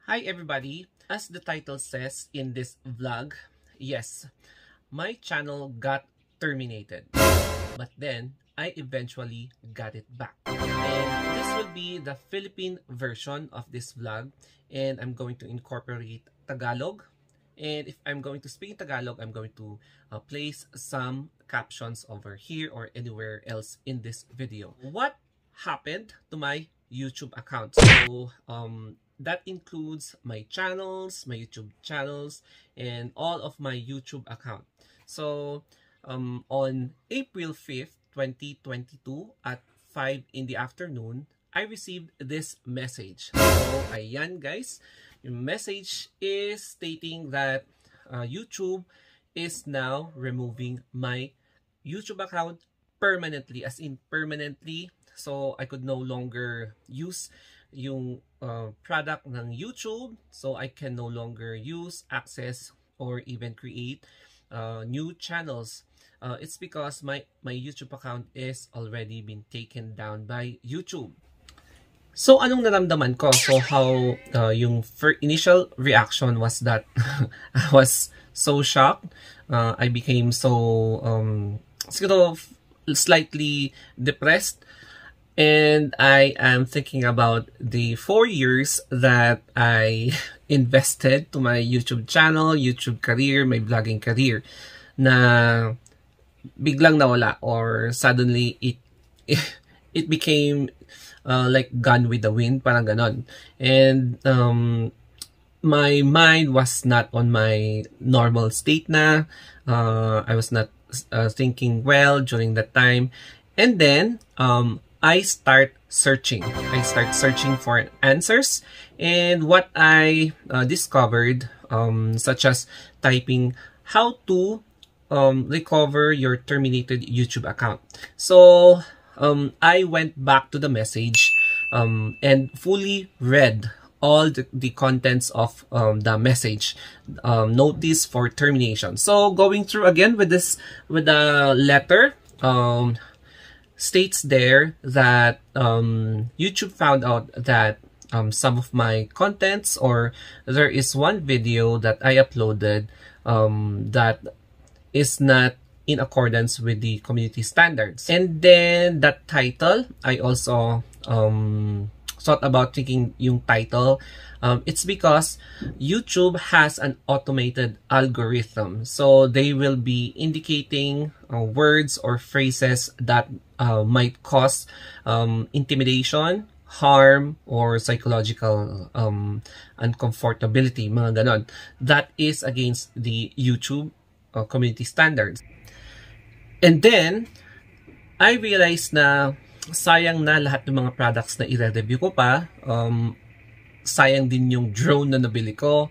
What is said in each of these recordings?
Hi everybody! As the title says in this vlog, yes, my channel got terminated. But then, I eventually got it back. And this will be the Philippine version of this vlog. And I'm going to incorporate Tagalog. And if I'm going to speak in Tagalog, I'm going to place some captions over here or anywhere else in this video. What happened to my YouTube account? So, that includes my channels, my YouTube channels, and all of my YouTube account. So, on April 5th, 2022 at 5 in the afternoon, I received this message. So, ayan guys, yung message is stating that YouTube is now removing my YouTube account permanently, as in permanently. So, I could no longer use yung product ng YouTube. So, I can no longer use, access, or even create new channels. It's because my YouTube account is already been taken down by YouTube. So, anong naramdaman ko? So, how yung initial reaction was that I was so shocked. I became so slightly depressed. And I am thinking about the 4 years that I invested to my YouTube channel, YouTube career, my vlogging career, na biglang nawala, or suddenly it became like gone with the wind, parang ganon. And my mind was not on my normal state na. I was not thinking well during that time. And then I start searching. I start searching for answers, and what I discovered, such as typing how to recover your terminated YouTube account. So I went back to the message and fully read all the contents of the message, notice for termination. So going through again with the letter, states there that YouTube found out that some of my contents, or there is one video that I uploaded that is not in accordance with the community standards. And then that title, I also thought about thinking yung title. It's because YouTube has an automated algorithm. So they will be indicating words or phrases that might cause intimidation, harm, or psychological uncomfortability, mga ganon. That is against the YouTube community standards. And then, I realized na sayang na lahat ng mga products na i-review ko pa. Sayang din yung drone na nabili ko.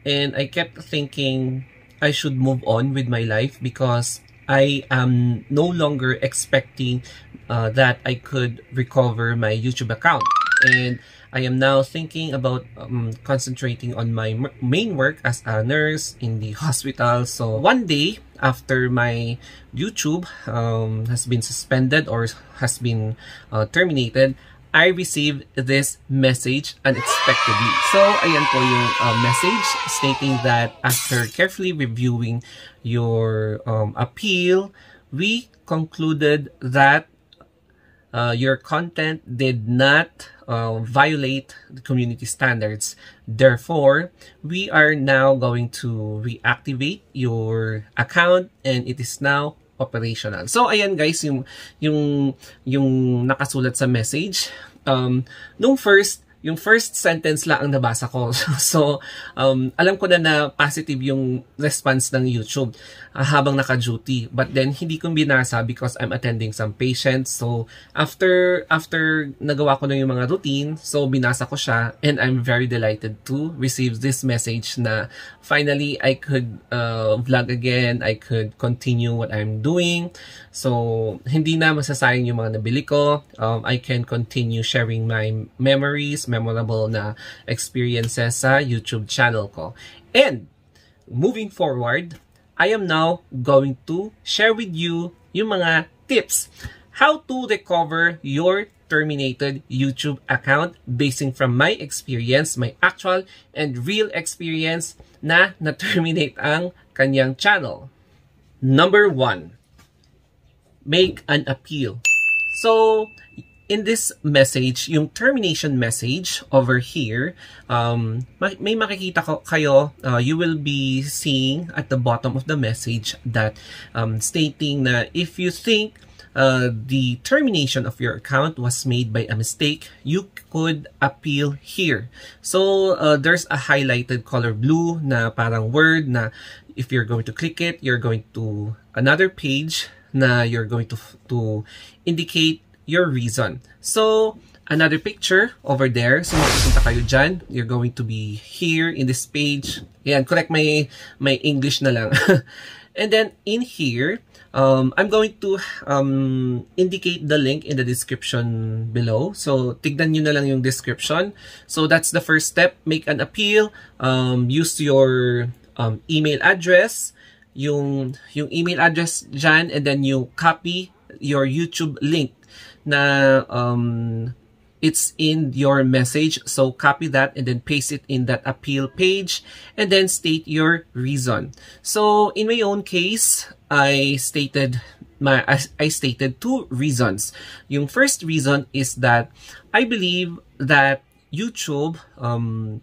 And I kept thinking I should move on with my life because I am no longer expecting that I could recover my YouTube account. And I am now thinking about concentrating on my main work as a nurse in the hospital. So one day after my YouTube has been suspended or has been terminated, I received this message unexpectedly. So, ayan po yung message stating that after carefully reviewing your appeal, we concluded that your content did not violate the community standards. Therefore, we are now going to reactivate your account and it is now operational. So, ayan guys, yung nakasulat sa message. Yung first sentence lang ang nabasa ko. So, alam ko na positive yung response ng YouTube habang naka-duty. But then, hindi ko binasa because I'm attending some patients. So, after nagawa ko na yung mga routine, so binasa ko siya, and I'm very delighted to receive this message na finally, I could vlog again, I could continue what I'm doing. So, hindi na masasayang yung mga nabili ko. I can continue sharing my memories, memorable na experiences sa YouTube channel ko. And, moving forward, I am now going to share with you yung mga tips how to recover your terminated YouTube account basing from my experience, my actual and real experience na na-terminate ang kanyang channel. Number 1, make an appeal. So, in this message, yung termination message over here, may makikita kayo, you will be seeing at the bottom of the message that stating na if you think the termination of your account was made by a mistake, you could appeal here. So, there's a highlighted color blue na parang word na if you're going to click it, you're going to another page na you're going to indicate your reason. So, another picture over there. So, mapupunta kayo dyan. You're going to be here in this page. Ayan, correct my English na lang. And then, in here, I'm going to indicate the link in the description below. So, tignan nyo na lang yung description. So, that's the first step. Make an appeal. Use your email address. Yung email address dyan, and then you copy your YouTube link na it's in your message. So copy that and then paste it in that appeal page and then state your reason. So in my own case, I stated 2 reasons. Yung first reason is that I believe that YouTube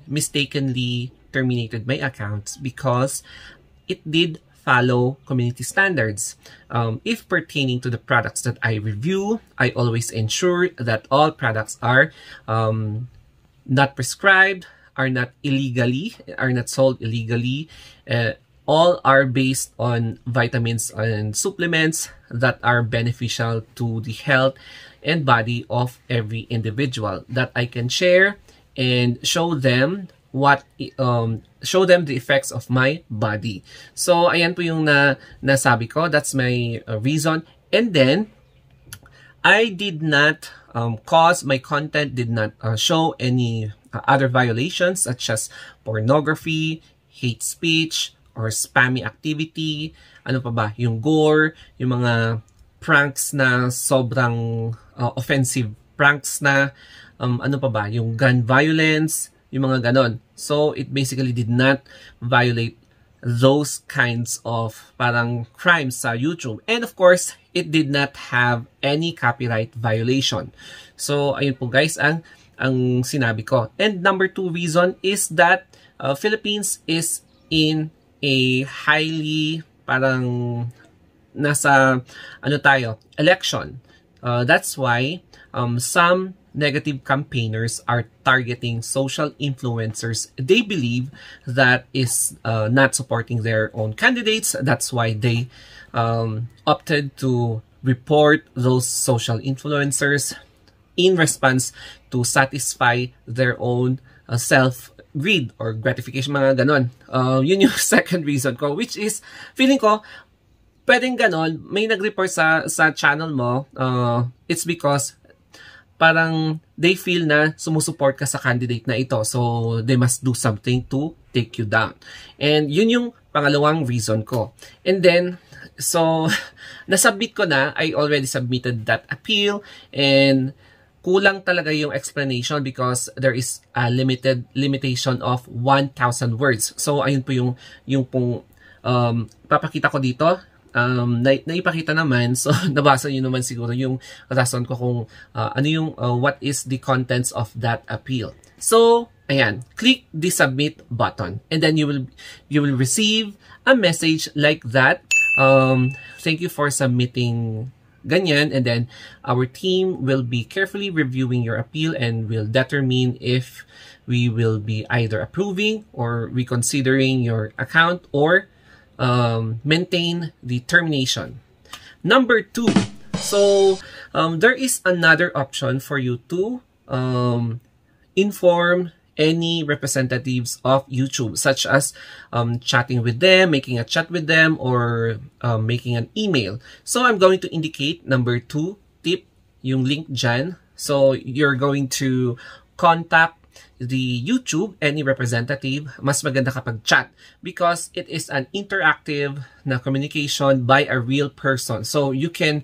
mistakenly terminated my account because it did follow community standards. If pertaining to the products that I review, I always ensure that all products are not prescribed, are not sold illegally. All are based on vitamins and supplements that are beneficial to the health and body of every individual that I can share and show them the effects of my body. So, ayan po yung nasabi ko. That's my reason. And then, I did not my content did not show any other violations such as pornography, hate speech, or spammy activity. Ano pa ba? Yung gore, yung mga pranks na sobrang offensive pranks na, ano pa ba? Yung gun violence, yung mga ganon. So, it basically did not violate those kinds of parang crimes sa YouTube. And of course, it did not have any copyright violation. So, ayun po guys ang sinabi ko. And number 2 reason is that Philippines is in a highly parang nasa election. That's why some negative campaigners are targeting social influencers they believe that is not supporting their own candidates. That's why they opted to report those social influencers in response to satisfy their own self-greed or gratification, mga ganon. Yun yung second reason ko, which is, feeling ko, pwedeng ganon, may nag-report sa channel mo, it's because parang they feel na sumusuport ka sa candidate na ito. So, they must do something to take you down. And yun yung pangalawang reason ko. And then, so, nasubmit ko na. I already submitted that appeal. And kulang talaga yung explanation because there is a limitation of 1,000 words. So, ayun po yung pong papakita ko dito. Naipakita naman, so nabasa nyo naman siguro yung rason ko kung ano yung what is the contents of that appeal. So, ayan, click the submit button and then you will receive a message like that. Thank you for submitting ganyan, and then our team will be carefully reviewing your appeal and will determine if we will be either approving or reconsidering your account or maintain the termination. Number 2, so there is another option for you to inform any representatives of YouTube, such as chatting with them, making a chat with them, or making an email. So I'm going to indicate number 2 tip, yung link dyan. So you're going to contact the YouTube, any representative. Mas maganda kapag chat because it is an interactive na communication by a real person. So you can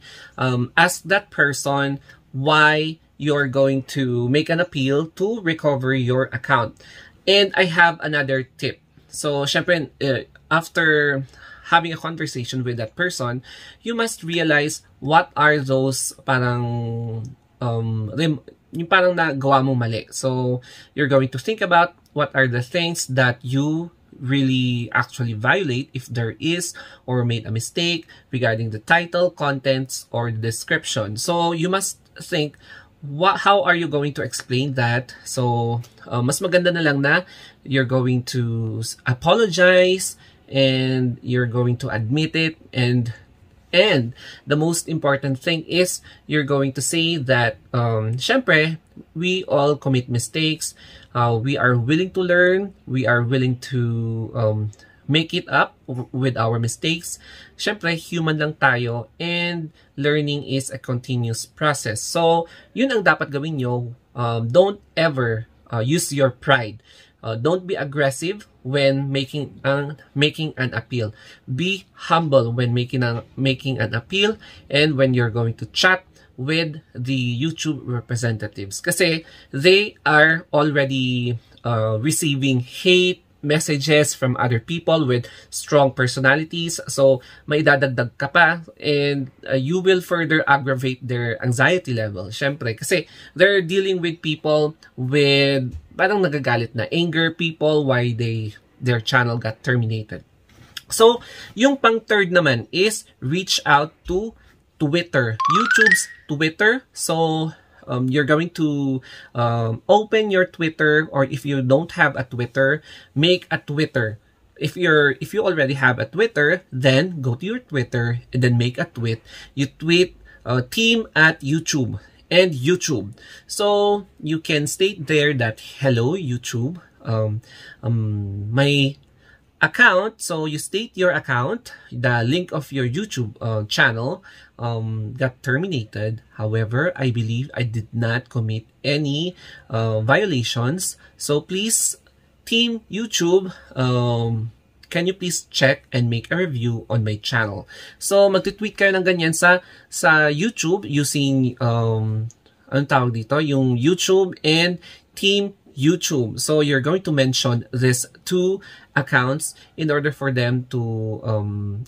ask that person why you're going to make an appeal to recover your account. And I have another tip. So, syempre, after having a conversation with that person, you must realize what are those parang yung parang nagawa mong mali. So, you're going to think about what are the things that you really actually violate, if there is, or made a mistake regarding the title, contents, or the description. So, you must think, how are you going to explain that? So, mas maganda na lang na you're going to apologize and you're going to admit it, and the most important thing is you're going to say that syempre, we all commit mistakes. We are willing to learn. We are willing to make it up with our mistakes. Syempre, human lang tayo, and learning is a continuous process. So, yun ang dapat gawin nyo. Don't ever use your pride. Don't be aggressive when making an appeal. Be humble when making an appeal, and when you're going to chat with the YouTube representatives, kasi they are already receiving hate messages from other people with strong personalities. So may dadagdag ka pa, and you will further aggravate their anxiety level. Syempre, kasi they're dealing with people with parang nagagalit na anger people why their channel got terminated. So, yung pang third naman is reach out to Twitter, YouTube's Twitter. So, you're going to open your Twitter, or if you don't have a Twitter, make a Twitter. If you already have a Twitter, then go to your Twitter and then make a tweet. You tweet team at YouTube and YouTube. So you can state there that hello YouTube, my account. So you state your account, the link of your YouTube channel got terminated. However, I believe I did not commit any violations. So please, Team YouTube, can you please check and make a review on my channel? So magtitweet kayo ng ganyan sa YouTube using anong tawag dito, yung YouTube and Team YouTube. So you're going to mention these two accounts in order for them to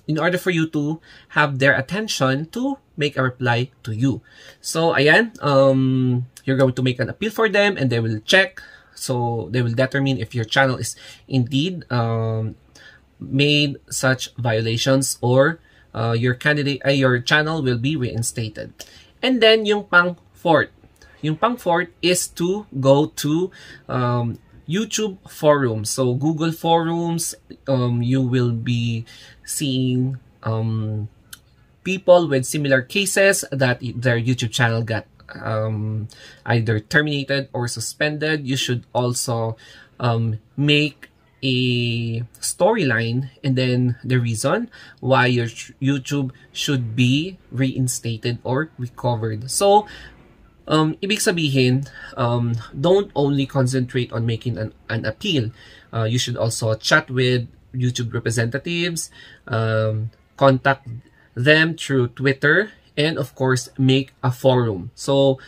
in order for you to have their attention to make a reply to you. So ayan, you're going to make an appeal for them, and they will check. So they will determine if your channel is indeed made such violations, or your channel will be reinstated. And then yung pang fourth is to go to YouTube forums. So Google forums, you will be seeing people with similar cases that their YouTube channel got either terminated or suspended. You should also make a storyline and then the reason why your YouTube should be reinstated or recovered. So ibig sabihin, don't only concentrate on making an appeal. You should also chat with YouTube representatives, contact them through Twitter, and of course make a forum. So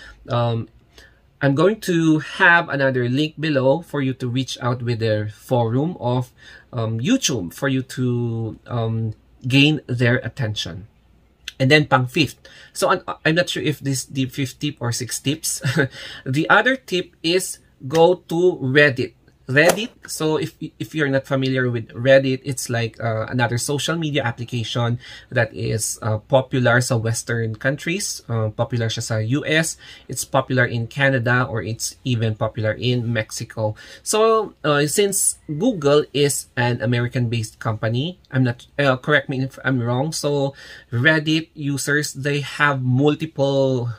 I'm going to have another link below for you to reach out with their forum of YouTube for you to gain their attention. And then pang fifth. So I'm not sure if this the fifth tip or sixth tips. The other tip is go to Reddit. So if you're not familiar with Reddit, it's like another social media application that is popular sa Western countries. Popular siya sa US. It's popular in Canada, or it's even popular in Mexico. So since Google is an American-based company, I'm not correct me if I'm wrong. So Reddit users, they have multiple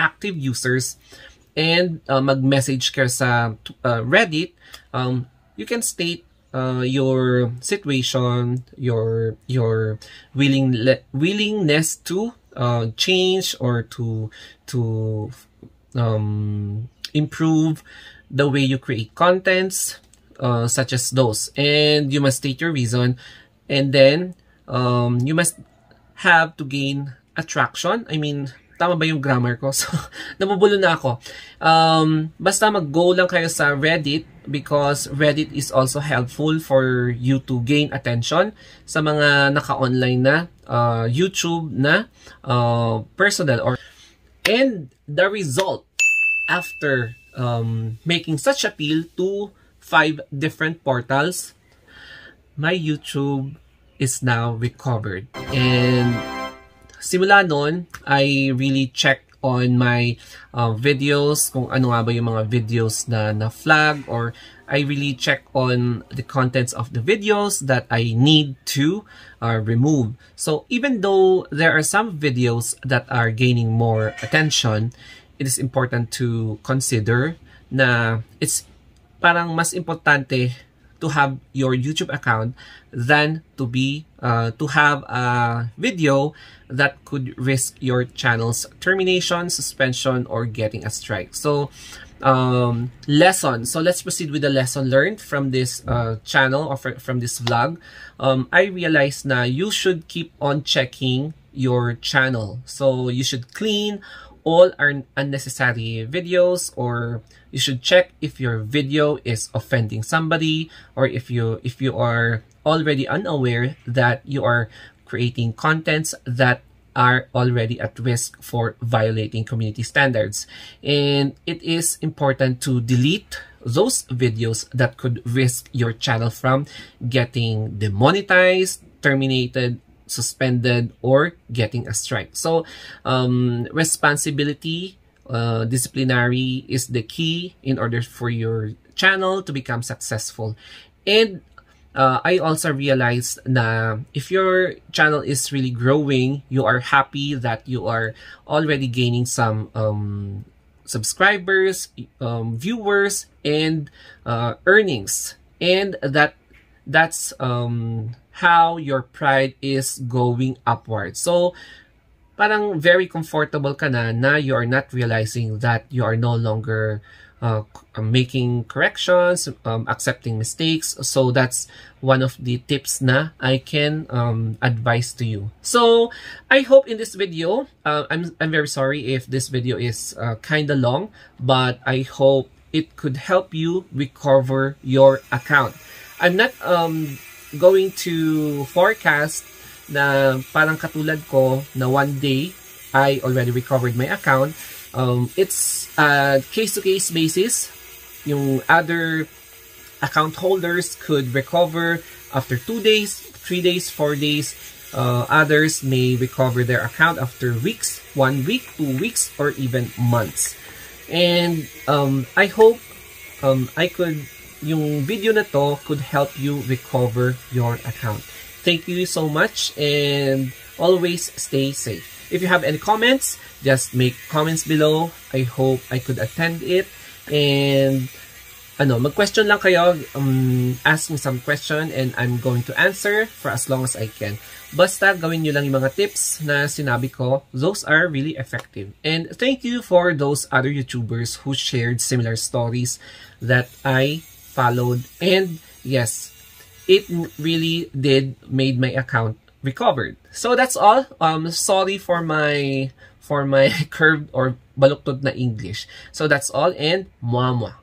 active users. And mag-message ka sa Reddit, you can state your situation, your willingness to change or to improve the way you create contents, such as those. And you must state your reason, and then you must have to gain attraction. I mean, tama ba yung grammar ko? So, nabubulo na ako. Basta mag-go lang kayo sa Reddit because Reddit is also helpful for you to gain attention sa mga naka-online na YouTube na personal. And the result after making such appeal to 5 different portals, my YouTube is now recovered. And simula nun, I really check on my videos, kung ano nga ba yung mga videos na na-flag, or I really check on the contents of the videos that I need to remove. So even though there are some videos that are gaining more attention, it is important to consider na it's parang mas importante to have your YouTube account than to have a video that could risk your channel's termination, suspension, or getting a strike. So, lesson. So let's proceed with the lesson learned from this channel or from this vlog. I realized na you should keep on checking your channel. So you should clean all our unnecessary videos, or you should check if your video is offending somebody, or if you are already unaware that you are creating contents that are already at risk for violating community standards. And it is important to delete those videos that could risk your channel from getting demonetized, terminated, suspended, or getting a strike. So responsibility, disciplinary is the key in order for your channel to become successful. And I also realized na if your channel is really growing, you are happy that you are already gaining some subscribers, viewers, and earnings, and that's how your pride is going upward. So parang very comfortable ka na you are not realizing that you are no longer making corrections, accepting mistakes. So that's one of the tips na I can advise to you. So I hope in this video, I'm very sorry if this video is kind of long, but I hope it could help you recover your account. I'm not going to forecast na parang katulad ko na one day I already recovered my account. It's a case-to-case basis. Yung other account holders could recover after 2 days, 3 days, 4 days. Others may recover their account after weeks, 1 week, 2 weeks, or even months. And I hope yung video na to could help you recover your account. Thank you so much, and always stay safe. If you have any comments, just make comments below. I hope I could attend it. And mag-question lang kayo, ask me some question, and I'm going to answer for as long as I can. Basta gawin nyo lang yung mga tips na sinabi ko. Those are really effective. And thank you for those other YouTubers who shared similar stories that I followed. And yes, it really did made my account recovered. So that's all. Sorry for my curved or baluktod na English. So that's all, and mwah mwah.